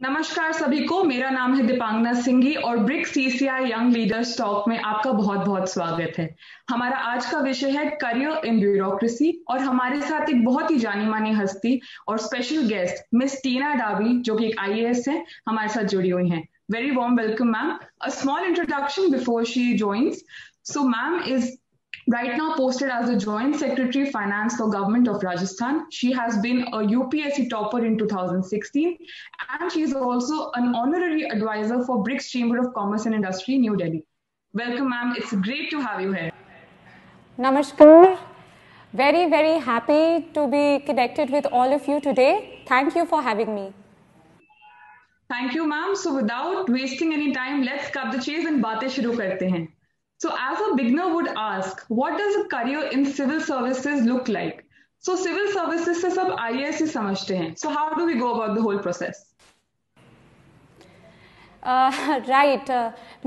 नमस्कार सभी को। मेरा नाम है दीपांगना सिंघी और BRICS CCI young leaders talk में आपका बहुत बहुत स्वागत है। हमारा आज का विषय है करियर इन ब्यूरोक्रेसी और हमारे साथ एक बहुत ही जानी मानी हस्ती और स्पेशल गेस्ट मिस टीना डाबी जो कि एक आईएएस है, हमारे साथ जुड़ी हुई हैं। Very warm welcome ma'am. A small introduction before she joins. So ma'am is right now posted as the Joint Secretary Finance for Government of Rajasthan. She has been a UPSC topper in 2016 and she is also an honorary advisor for BRICS Chamber of Commerce and Industry, New Delhi. Welcome ma'am, it's great to have you here. Namaskar. Very happy to be connected with all of you today. Thank you for having me. Thank you ma'am. So without wasting any time, let's cut the chase and बातें शुरू करते हैं. So as a beginner would ask, what does a career in civil services look like? So civil services से सब IAS ही समझते हैं. So how do we go about the whole process? Right.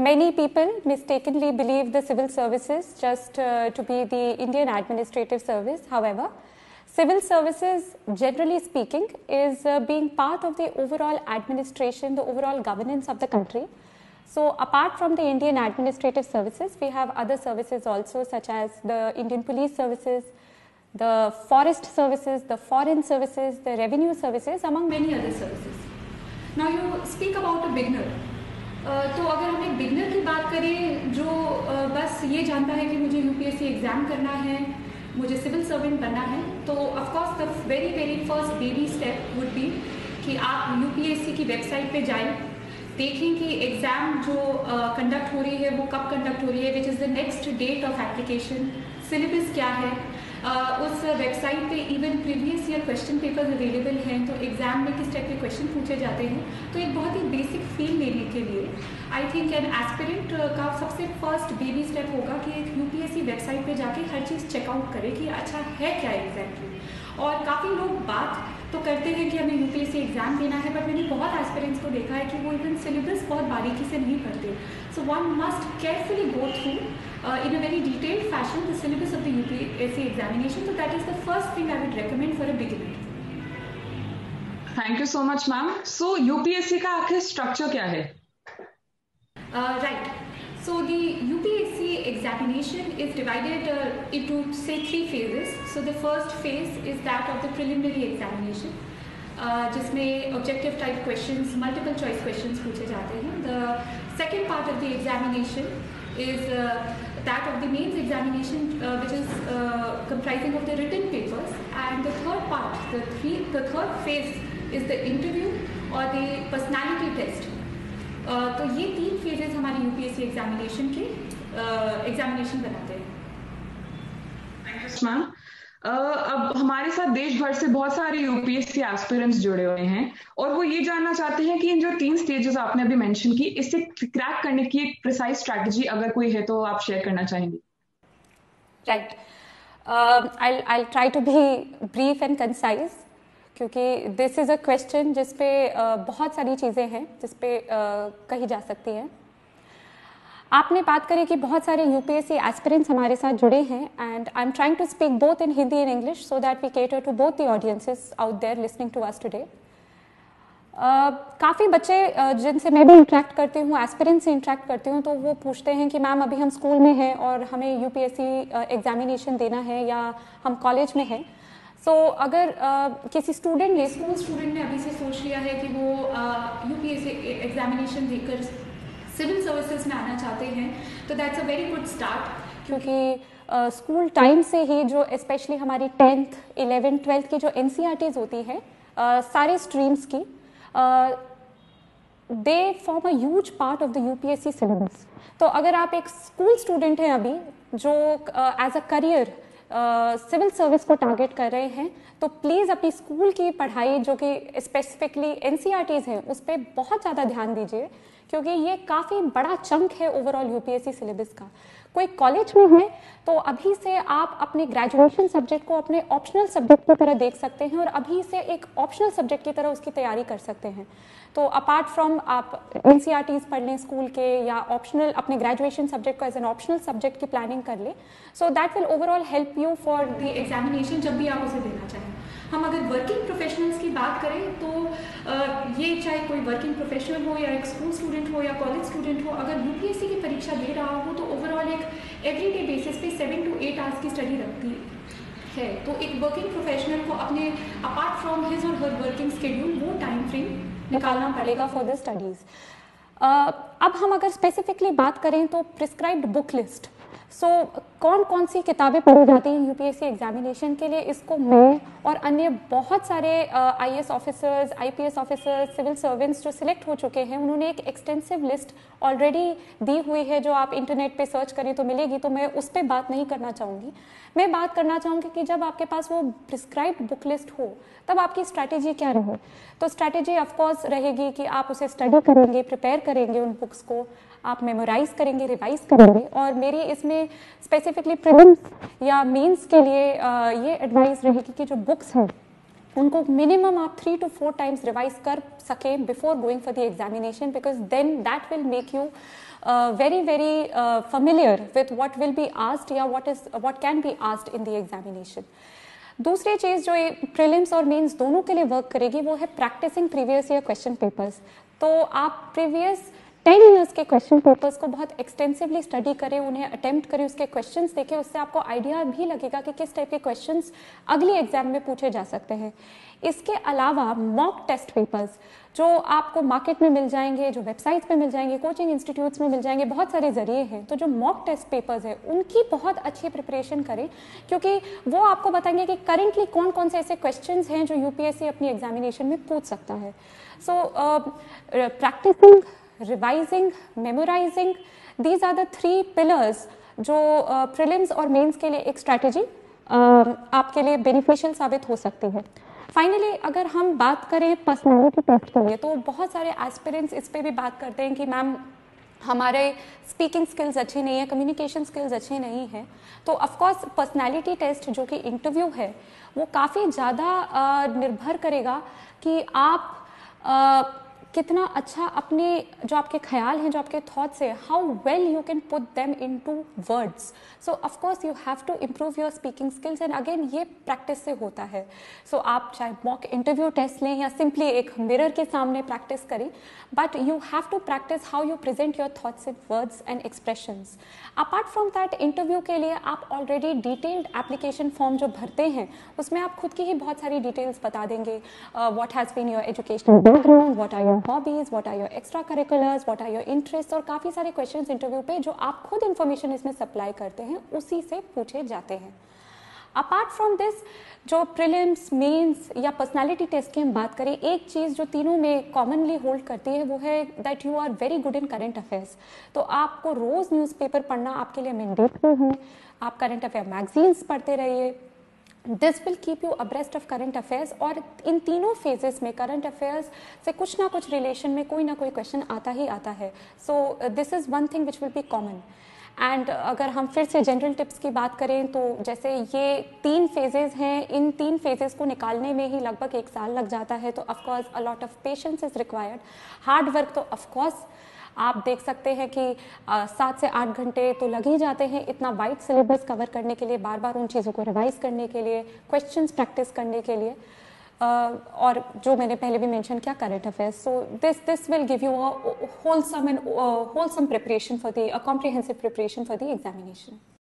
Many people mistakenly believe the civil services just to be the Indian administrative service. However, civil services, generally speaking, is being part of the overall administration, the overall governance of the country. So apart from the Indian administrative services, we have other services also, such as the Indian police services, the forest services, the foreign services, the revenue services, among many other services. Now you speak about a beginner. तो अगर हम एक beginner की बात करें जो बस ये जानता है कि मुझे यूपीएससी एग्ज़ाम करना है, मुझे सिविल सर्वेंट बनना है, तो of course the very first baby step would be कि आप यूपीएससी की वेबसाइट पे जाएं, देखें कि एग्ज़ाम जो कंडक्ट हो रही है वो कब कंडक्ट हो रही है, which is the next date of application, syllabus क्या है, उस वेबसाइट पे even previous year question papers available हैं, तो एग्ज़ाम में किस टाइप के क्वेश्चन पूछे जाते हैं। तो एक बहुत ही बेसिक फील लेने के लिए आई थिंक एन एस्पिरेंट का सबसे फर्स्ट बेबी स्टेप होगा कि एक यूपीएससी वेबसाइट पे जाके हर चीज़ चेकआउट करे कि अच्छा है क्या एग्जैक्टली। और काफ़ी लोग बात तो करते हैं कि हमें यूपीएससी एग्ज़ाम देना है, बट मैंने बहुत एस्पिरेंट्स को देखा है कि वो इवन सिलेबस बहुत बारीकी से नहीं पढ़ते। So one must carefully go through in a very detailed fashion the syllabus of the UPSC examination. So that is the first thing I would recommend for a beginner. Thank you so much ma'am. So UPSC का आखिर structure क्या है? Right. So the UPSC examination is divided into say 3 phases. So the first phase is that of the preliminary examination, जिसमें objective type questions, multiple choice questions पूछे जाते हैं. The second part of the examination is that of the mains examination, which is comprising of the written papers, and the third part, the third phase is the interview or the personality test. तो ये 3 phases हमारे UPSC examination के examination बनाते हैं। Thank you ma'am. अब हमारे साथ देश भर से बहुत सारे यूपीएससी एस्पिरेंट्स जुड़े हुए हैं और वो ये जानना चाहते हैं कि इन जो 3 स्टेजेस आपने अभी मेंशन की, इससे क्रैक करने की एक प्रिसाइज स्ट्रैटेजी अगर कोई है तो आप शेयर करना चाहेंगे? Right, I'll try to be brief and concise, क्योंकि दिस इज़ अ क्वेश्चन जिसपे बहुत सारी चीज़ें हैं जिसपे कही जा सकती हैं। आपने बात करी कि बहुत सारे यूपीएससी एस्पिरेंट्स हमारे साथ जुड़े हैं, and I am trying to speak both in Hindi and English so that we cater to both the audiences out there listening to us today. काफ़ी बच्चे जिनसे मैं भी इंटरेक्ट करती हूँ, एस्पिरेंट से इंटरेक्ट करती हूँ, तो वो पूछते हैं कि मैम अभी हम स्कूल में हैं और हमें यूपीएससी एग्जामिनेशन देना है या हम कॉलेज में हैं। सो अगर किसी स्टूडेंट ने, स्कूल स्टूडेंट ने अभी से सोच लिया है कि वो यूपीएससी एग्जामिनेशन देकर सिविल सर्विसेज में आना चाहते हैं, तो that's a very good start, क्योंकि स्कूल टाइम से ही जो स्पेशली हमारी 10th, 11th, 12th की जो NCERTs होती है सारे स्ट्रीम्स की, they form a huge part of the UPSC syllabus. तो अगर आप एक स्कूल स्टूडेंट हैं अभी जो as a career civil service को टारगेट कर रहे हैं, तो प्लीज़ अपनी स्कूल की पढ़ाई जो कि स्पेसिफिकली NCERTs हैं उस पर बहुत ज़्यादा ध्यान दीजिए, क्योंकि ये काफ़ी बड़ा चंक है ओवरऑल यूपीएससी सिलेबस का। कोई कॉलेज में है तो अभी से आप अपने ग्रेजुएशन सब्जेक्ट को अपने ऑप्शनल सब्जेक्ट की तरह देख सकते हैं और अभी से एक ऑप्शनल सब्जेक्ट की तरह उसकी तैयारी कर सकते हैं। तो अपार्ट फ्रॉम आप NCERTs पढ़ लें स्कूल के, या ऑप्शनल अपने ग्रेजुएशन सब्जेक्ट को एज एन ऑप्शनल सब्जेक्ट की प्लानिंग कर लें, so that will overall help you for the examination जब भी आप उसे देना चाहें। हम अगर वर्किंग प्रोफेशनल्स की बात करें तो ये चाहे कोई वर्किंग प्रोफेशनल हो या एक स्कूल स्टूडेंट हो या कॉलेज स्टूडेंट हो, अगर यूपीएससी की परीक्षा दे रहा हो तो ओवरऑल एक एवरीडे बेसिस पे 7 to 8 आवर्स की स्टडी रखती है। तो एक वर्किंग प्रोफेशनल को अपने अपार्ट फ्रॉम हिज और हर वर्किंग शेड्यूल वो टाइम फ्रेम निकालना पड़ेगा फॉर द स्टडीज़। अब हम अगर स्पेसिफिकली बात करें तो प्रिस्क्राइब्ड बुक लिस्ट, सो कौन कौन सी किताबें पढ़ी जाती हैं यूपीएससी एग्जामिनेशन के लिए, इसको मैं और अन्य बहुत सारे IAS officers, IPS officers, civil servants जो सिलेक्ट हो चुके हैं, उन्होंने एक एक्सटेंसिव लिस्ट ऑलरेडी दी हुई है जो आप इंटरनेट पे सर्च करें तो मिलेगी, तो मैं उस पर बात नहीं करना चाहूँगी। मैं बात करना चाहूँगी कि जब आपके पास वो प्रिस्क्राइब्ड बुक लिस्ट हो तब आपकी स्ट्रैटेजी क्या रहे। तो स्ट्रैटेजी ऑफकोर्स रहेगी कि आप उसे स्टडी करेंगे, प्रिपेयर करेंगे, उन बुक्स को आप मेमोराइज करेंगे, रिवाइज करेंगे। और मेरी इसमें स्पेसिफिकली प्रीलिम्स या मेंस के लिए ये एडवाइस रहेगी कि जो बुक्स हैं उनको मिनिमम आप 3 to 4 टाइम्स रिवाइज कर सकें before going for the examination, because then that will make you very familiar with what will be asked या what can be asked in the examination. दूसरी चीज़ जो प्रीलिम्स और mains दोनों के लिए वर्क करेगी वो है practicing previous year question papers. तो आप प्रीवियस 10 ईयर्स के क्वेश्चन पेपर्स को बहुत एक्सटेंसिवली स्टडी करें, उन्हें अटेम्प्ट करें, उसके क्वेश्चंस देखें, उससे आपको आइडिया भी लगेगा कि किस टाइप के क्वेश्चंस अगली एग्जाम में पूछे जा सकते हैं। इसके अलावा मॉक टेस्ट पेपर्स जो आपको मार्केट में मिल जाएंगे, जो वेबसाइट्स पे मिल जाएंगे, कोचिंग इंस्टीट्यूट्स में मिल जाएंगे, बहुत सारे जरिए हैं। तो जो मॉक टेस्ट पेपर्स है उनकी बहुत अच्छी प्रिपरेशन करें, क्योंकि वो आपको बताएंगे कि करेंटली कौन कौन से ऐसे क्वेश्चंस हैं जो यूपीएससी अपनी एग्जामिनेशन में पूछ सकता है। So practising, revising, memorising, these are the 3 pillars जो प्रीलिम्स और मेंस के लिए एक स्ट्रैटेजी आपके लिए बेनिफिशियल साबित हो सकती है। फाइनली अगर हम बात करें पर्सनालिटी टेस्ट के लिए, तो बहुत सारे एस्पिरेंट्स इस पे भी बात करते हैं कि मैम हमारे स्पीकिंग स्किल्स अच्छी नहीं है, कम्युनिकेशन स्किल्स अच्छी नहीं है। तो ऑफकोर्स पर्सनालिटी टेस्ट जो कि इंटरव्यू है वो काफ़ी ज़्यादा निर्भर करेगा कि आप कितना अच्छा अपने जो आपके ख्याल हैं, जो आपके थॉट्स हैं, how well you can put them into words. So of course you have to improve your speaking skills, and again ये प्रैक्टिस से होता है। सो आप चाहे मॉक इंटरव्यू टेस्ट लें या सिंपली एक मिरर के सामने प्रैक्टिस करें, but you have to practice how you present your thoughts in words and expressions. Apart from that, interview के लिए आप ऑलरेडी डिटेल्ड एप्लीकेशन फॉर्म जो भरते हैं उसमें आप खुद की ही बहुत सारी डिटेल्स बता देंगे, what has been your educational background, what are your hobbies, what are your extra curriculars, what are your interest, और काफ़ी सारे क्वेश्चंस इंटरव्यू पे जो आप खुद इन्फॉर्मेशन इसमें सप्लाई करते हैं उसी से पूछे जाते हैं। अपार्ट फ्रॉम दिस, जो प्रीलिम्स, मेंस या पर्सनालिटी टेस्ट की हम बात करें, एक चीज़ जो तीनों में कॉमनली होल्ड करती है वो है that you are very good in current affairs. तो आपको रोज़ न्यूज़पेपर पढ़ना आपके लिए मैंडेटरी है, आप करंट अफेयर मैगजीन्स पढ़ते रहिए। This will keep you abreast of current affairs, और इन तीनों फेजेस में करंट अफेयर्स से कुछ ना कुछ रिलेशन में कोई ना कोई क्वेश्चन आता ही आता है। So this is one thing which will be common. And अगर हम फिर से जनरल टिप्स की बात करें तो जैसे ये 3 फेजेस हैं, इन 3 फेजेस को निकालने में ही लगभग 1 साल लग जाता है। तो of course a lot of patience is required, hard work तो ऑफकोर्स आप देख सकते हैं कि 7 से 8 घंटे तो लग ही जाते हैं इतना वाइड सिलेबस कवर करने के लिए, बार बार उन चीज़ों को रिवाइज करने के लिए, क्वेश्चंस प्रैक्टिस करने के लिए, और जो मैंने पहले भी मेंशन किया current affairs. So this will give you a wholesome preparation for the comprehensive preparation for the examination.